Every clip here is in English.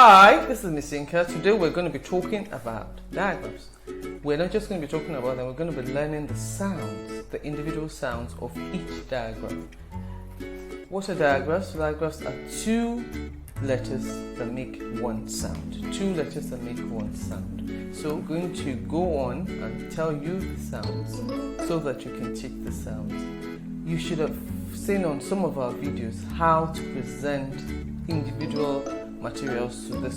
Hi, this is Miss Inka. Today we're going to be talking about digraphs. We're not just going to be talking about them, we're going to be learning the sounds, the individual sounds of each digraph. What are digraphs? Digraphs are two letters that make one sound. Two letters that make one sound. So I'm going to go on and tell you the sounds so that you can teach the sounds. You should have seen on some of our videos how to present individual materials to the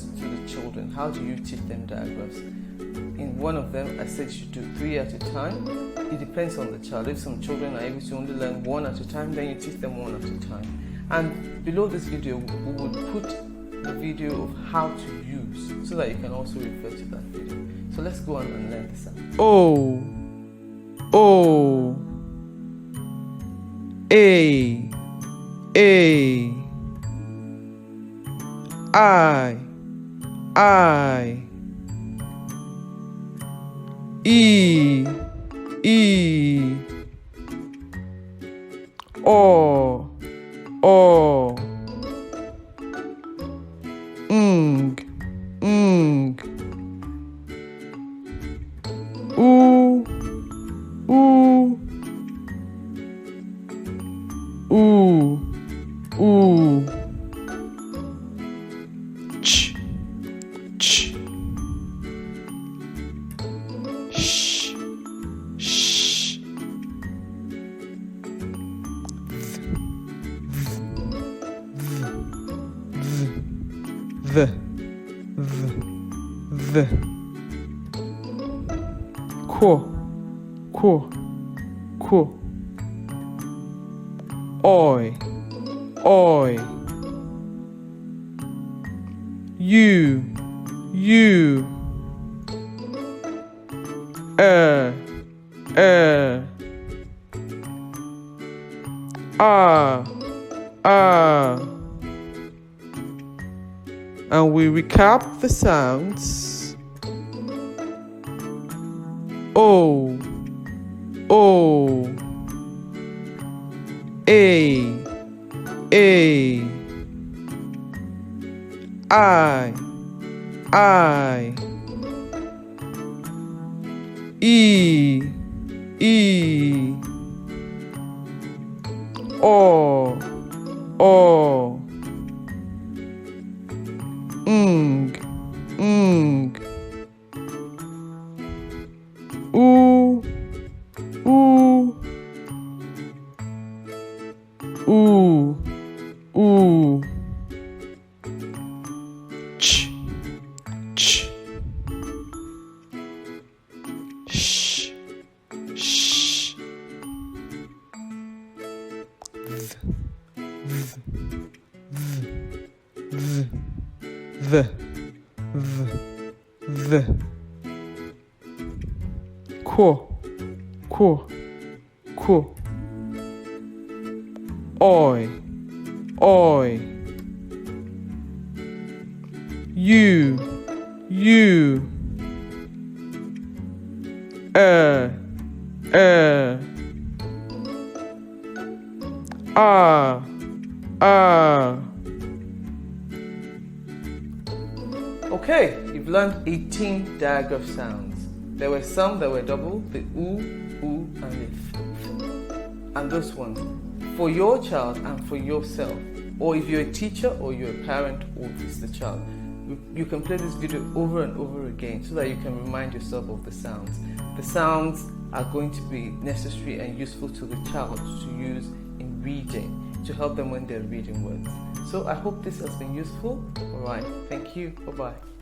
children. How do you teach them digraphs? In one of them, I said you should do 3 at a time. It depends on the child. If some children are able to only learn 1 at a time, then you teach them 1 at a time. And below this video, we would put the video of how to use so that you can also refer to that video. So let's go on and learn the sound. O, O, A, I, E, O, Ng, U, Ch, sh, the, quo, oi, you, and we recap the sounds. O, A, I, E, O, Ng, U, Ch, sh, the, quo, oi, you, Okay, you've learned 18 digraph sounds. There were some that were double, the oo, and the f. And those ones, for your child and for yourself, or if you're a teacher or you're a parent or it's the child, you can play this video over and over again so that you can remind yourself of the sounds. The sounds are going to be necessary and useful to the child to use in reading, to help them when they're reading words. So I hope this has been useful. Alright, thank you. Bye-bye.